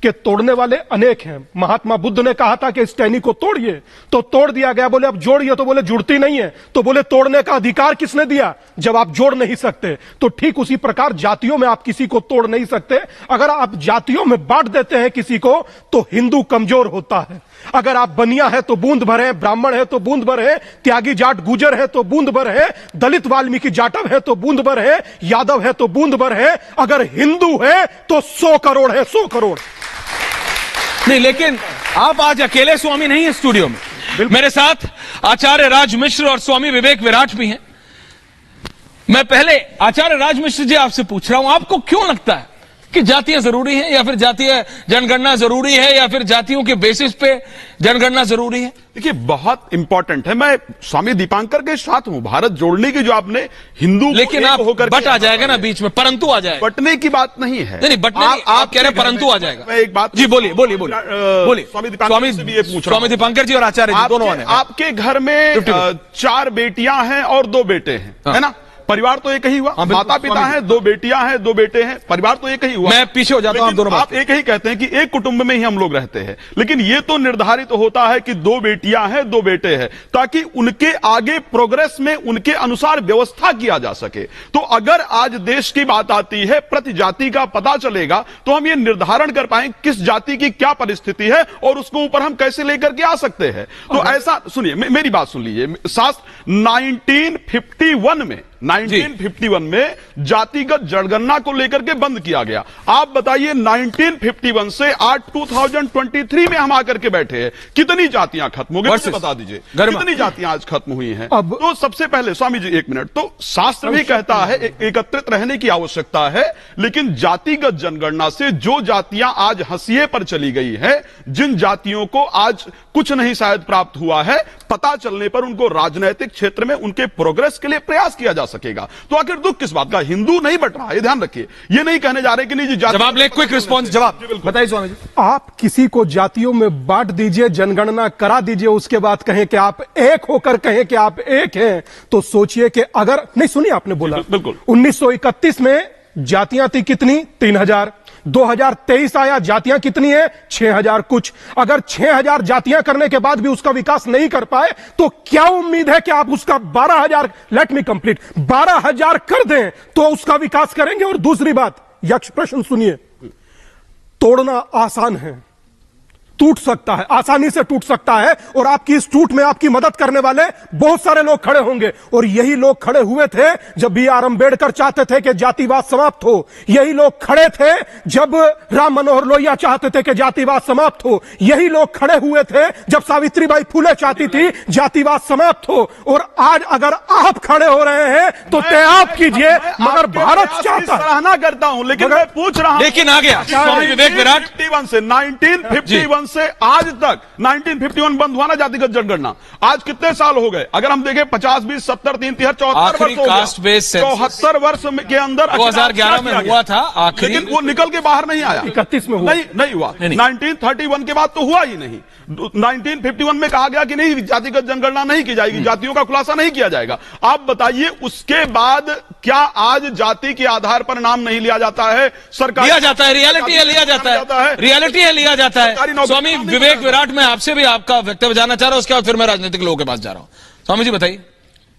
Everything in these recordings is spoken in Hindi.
कि तोड़ने वाले अनेक हैं। महात्मा बुद्ध ने कहा था कि इस टहनी को तोड़िए, तो तोड़ दिया गया। बोले अब जोड़िए, तो बोले जुड़ती नहीं है। तो बोले तोड़ने का अधिकार किसने दिया जब आप जोड़ नहीं सकते? तो ठीक उसी प्रकार जातियों में आप किसी को तोड़ नहीं सकते। अगर आप जातियों में बांट देते हैं किसी को, तो हिंदू कमजोर होता है। अगर आप बनिया है तो बूंद भर है, ब्राह्मण है तो बूंद भर है, त्यागी जाट गुजर है तो बूंद भर है, दलित वाल्मीकि जाटव है तो बूंद भर है, यादव है तो बूंद भर है, अगर हिंदू है तो 100 करोड़ है, 100 करोड़। नहीं, लेकिन आप आज अकेले स्वामी नहीं है स्टूडियो में, मेरे साथ आचार्य राज मिश्र और स्वामी विवेक विराट भी हैं। मैं पहले आचार्य राज मिश्र जी आपसे पूछ रहा हूं, आपको क्यों लगता है कि जातियां जरूरी हैं, या फिर जातीय जनगणना जरूरी है, या फिर जातियों के बेसिस पे जनगणना जरूरी है? देखिए, बहुत इंपॉर्टेंट है। मैं स्वामी दीपांकर के साथ हूं। भारत जोड़ने की जो आपने हिंदू, लेकिन आप बट आ जाएगा ना बीच में, परंतु आ जाएगा। बटने की बात नहीं है। नहीं, बटने आप कह रहे हैं परंतु आ जाएगा। मैं एक बात जी बोलिए बोलिए बोलिए। स्वामी दीपांकर से भी ये पूछ रहा हूं। स्वामी दीपांकर जी और आचार्य जी दोनों आने। आपके घर में 4 बेटियां हैं और 2 बेटे हैं, है ना? परिवार तो एक ही हुआ। माता पिता हैं, 2 बेटियां हैं, 2 बेटे हैं, परिवार तो एक ही हुआ। मैं पीछे हो जाता हूं, आप दोनों आप एक ही कहते हैं कि एक कुटुंब में ही हम लोग रहते हैं, लेकिन ये तो निर्धारित होता है कि 2 बेटियां हैं, 2 बेटे हैं, ताकि उनके आगे प्रोग्रेस में उनके अनुसार व्यवस्था किया जा सके। तो अगर आज देश की बात आती है, प्रति जाति का पता चलेगा, तो हम ये निर्धारण कर पाएंगे किस जाति की क्या परिस्थिति है और उसको ऊपर हम कैसे लेकर के आ सकते हैं। तो ऐसा सुनिए, मेरी बात सुन लीजिए। शास्त्र 1951 में जातिगत जनगणना को लेकर के बंद किया गया। आप बताइए 1951 से आज 2023 में हम आकर के बैठे हैं, कितनी जातियां खत्म हो गई? मुझे बता दीजिए कितनी जातियां आज खत्म हुई हैं। तो सबसे पहले स्वामी जी एक मिनट, तो शास्त्र भी कहता है एकत्रित रहने की आवश्यकता है, लेकिन जातिगत जनगणना से जो जातियां आज हंसिए पर चली गई है, जिन जातियों को आज कुछ नहीं शायद प्राप्त हुआ है, पता चलने पर उनको राजनीतिक क्षेत्र में उनके प्रोग्रेस के लिए प्रयास किया जा सकेगा। तो आखिर दुख किस बात का? हिंदू नहीं बट रहा है, ध्यान रखिए। ये नहीं कहने जा रहे कि नहीं जी जवाब ले, क्विक रिस्पॉन्स जवाब बताइए स्वामी जी। आप किसी को जातियों में बांट दीजिए, जनगणना करा दीजिए, उसके बाद कहें कि आप एक होकर कहें कि आप एक हैं, तो सोचिए कि अगर नहीं सुनिए, आपने बोला बिल्कुल 1931 में जातियां थी कितनी? 3000। 2023 आया, जातियां कितनी है? 6000 कुछ। अगर 6000 जातियां करने के बाद भी उसका विकास नहीं कर पाए, तो क्या उम्मीद है कि आप उसका 12000, लेट मी कंप्लीट, 12000 कर दें तो उसका विकास करेंगे? और दूसरी बात, यक्ष प्रश्न सुनिए, तोड़ना आसान है, टूट सकता है, आसानी से टूट सकता है, और आपकी इस टूट में आपकी मदद करने वाले बहुत सारे लोग खड़े होंगे। और यही लोग खड़े हुए थे जब BR अम्बेडकर चाहते थे कि जातिवाद समाप्त हो। यही लोग खड़े थे जब राम मनोहर लोहिया चाहते थे कि जातिवाद समाप्त हो। यही लोग खड़े हुए थे जब सावित्रीबाई फुले चाहती थी जातिवाद समाप्त हो। और आज अगर आप खड़े हो रहे हैं तो आप कीजिए, मगर भारत चाहता है। सराहना करता हूं, लेकिन मैं पूछ रहा हूं, लेकिन आ गया स्वामी विवेक विराट 1951 से आज तक, 1951 बंद हुआ ना जातिगत जनगणना, आज कितने साल हो गए? अगर हम देखें 50, 20, 70, 3, 73, 74 वर्ष हो गए। 74 वर्ष के अंदर 2011 में हुआ था आखिरी, लेकिन वो निकल के बाहर नहीं आया। 31 में हुआ नहीं हुआ। 1931 के बाद तो हुआ ही नहीं। 1951 में कहा गया कि नहीं, जातिगत जनगणना नहीं की जाएगी, जातियों का खुलासा नहीं किया जाएगा। आप बताइए उसके बाद क्या आज जाति के आधार पर नाम नहीं लिया जाता है? सरकार लिया जाता है, रियलिटी है, लिया जाता है, रियलिटी है, लिया जाता है। स्वामी विवेक विराट, मैं आपसे भी आपका वक्तव्य जानना चाह रहा हूं, उसके बाद फिर मैं राजनीतिक लोगों के पास जा रहा हूं। स्वामी जी बताइए।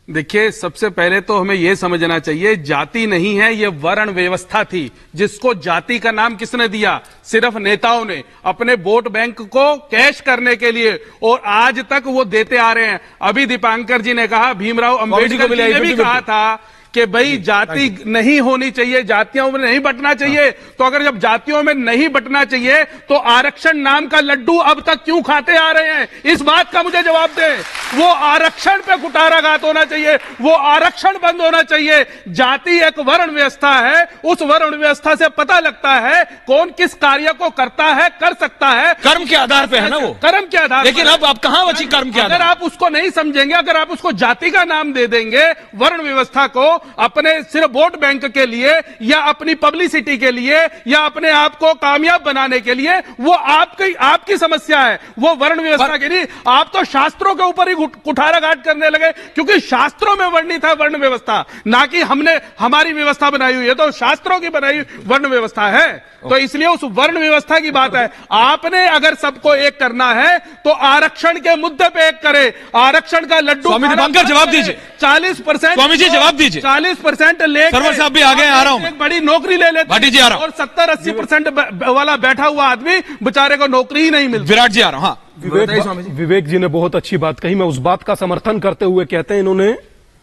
देखिए, सबसे पहले तो हमें यह समझना चाहिए, जाति नहीं है, यह वर्ण व्यवस्था थी। जिसको जाति का नाम किसने दिया? सिर्फ नेताओं ने, अपने वोट बैंक को कैश करने के लिए, और आज तक वो देते आ रहे हैं। अभी दीपांकर जी ने कहा, भीमराव अंबेडकर जी ने भी कहा था कि भाई जाति नहीं होनी चाहिए, जातियों में नहीं बंटना चाहिए। तो अगर जब जातियों में नहीं बंटना चाहिए, तो आरक्षण नाम का लड्डू अब तक क्यों खाते आ रहे हैं? इस बात का मुझे जवाब दें। वो आरक्षण पे कुठाराघात होना चाहिए, वो आरक्षण बंद होना चाहिए। जाति एक वर्ण व्यवस्था है, उस वर्ण व्यवस्था से पता लगता है कौन किस कार्य को करता है, कर सकता है, कर्म के आधार पे है ना वो, कर्म के आधार। लेकिन अब आप कहां बची कर्म के आधार? अगर आप उसको नहीं समझेंगे, अगर आप उसको जाति का नाम दे देंगे वर्ण व्यवस्था को, अपने सिर्फ वोट बैंक के लिए या अपनी पब्लिसिटी के लिए या अपने आप को कामयाब बनाने के लिए, वो आपकी समस्या है, वो वर्ण व्यवस्था के लिए। आप तो शास्त्रों के ऊपर ही कुठाराघात करने लगे, क्योंकि शास्त्रों में वर्णित है वर्ण व्यवस्था, ना कि हमने हमारी व्यवस्था बनाई हुई है, तो शास्त्रों की बनाई वर्ण व्यवस्था है। तो इसलिए उस वर्ण व्यवस्था की बात है। आपने अगर सबको एक करना है तो आरक्षण के मुद्दे पे एक करे, आरक्षण का लड्डू स्वामी दीपांकर जवाब दीजिए। 40% स्वामी जी जवाब दीजिए। 40% ले सरवर साहब भी आ गए, आ रहा हूं। एक बड़ी नौकरी ले लेते भाटी जी आ रहा हूं। और 70-80% वाला बैठा हुआ आदमी बेचारे को नौकरी ही नहीं मिलती। विराट जी आ रहा हूं। हाँ, विवेक जी ने बहुत अच्छी बात कही। मैं उस बात का समर्थन करते हुए कहते हैं, इन्होंने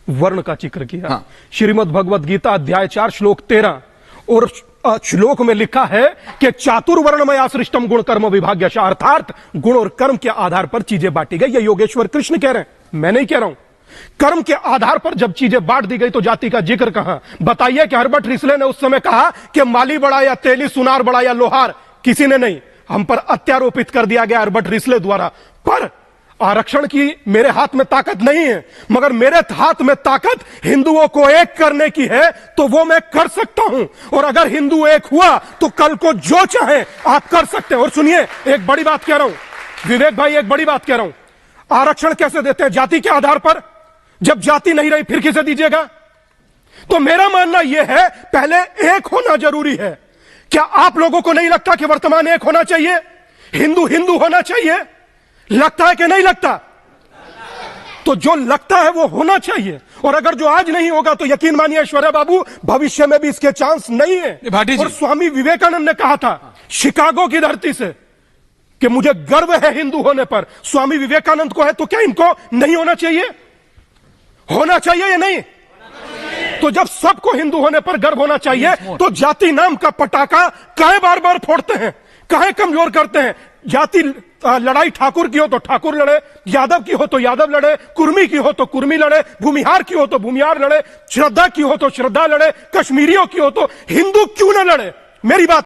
वर्ण का जिक्र किया। हाँ। श्रीमद् भगवत गीता अध्याय 4 श्लोक 13 और श्लोक में लिखा है कि चातुर्वर्णमया सृष्टम गुण कर्म विभाग्यश, अर्थात गुण और कर्म के आधार पर चीजें बांटी गई। ये योगेश्वर कृष्ण कह रहे हैं, मैं नहीं कह रहा हूं। कर्म के आधार पर जब चीजें बांट दी गई तो जाति का जिक्र कहां? बताइए कि हर्बर्ट रिसले ने उस समय कहा कि माली बड़ा या तेली, सुनार बड़ा या लोहार? किसी ने नहीं। हम पर अत्यारोपित कर दिया गया हर्बर्ट रिसले द्वारा। पर आरक्षण की मेरे हाथ में ताकत नहीं है, मगर मेरे हाथ में ताकत हिंदुओं को एक करने की है, तो वो मैं कर सकता हूं। और अगर हिंदू एक हुआ तो कल को जो चाहे आप कर सकते हैं। और सुनिए, एक बड़ी बात कह रहा हूं विवेक भाई, एक बड़ी बात कह रहा हूं। आरक्षण कैसे देते हैं? जाति के आधार पर। जब जाति नहीं रही फिर किसे दीजिएगा? तो मेरा मानना यह है, पहले एक होना जरूरी है। क्या आप लोगों को नहीं लगता कि वर्तमान एक होना चाहिए? हिंदू हिंदू होना चाहिए? लगता है कि नहीं लगता? तो जो लगता है वो होना चाहिए। और अगर जो आज नहीं होगा तो यकीन मानिए ऐश्वर्या बाबू, भविष्य में भी इसके चांस नहीं है। भाटी जी। और स्वामी विवेकानंद ने कहा था शिकागो की धरती से कि मुझे गर्व है हिंदू होने पर। स्वामी विवेकानंद को है तो क्या इनको नहीं होना चाहिए? होना चाहिए या नहीं? तो जब सबको हिंदू होने पर गर्व होना चाहिए, तो जाति नाम का पटाखा काहे बार बार फोड़ते हैं, काहे कमजोर करते हैं? जाति लड़ाई ठाकुर की हो तो ठाकुर लड़े, यादव की हो तो यादव लड़े, कुर्मी की हो तो कुर्मी लड़े, भूमिहार की हो तो भूमिहार लड़े, श्रद्धा की हो तो श्रद्धा लड़े, कश्मीरियों की हो तो हिंदू क्यों न लड़े? मेरी बात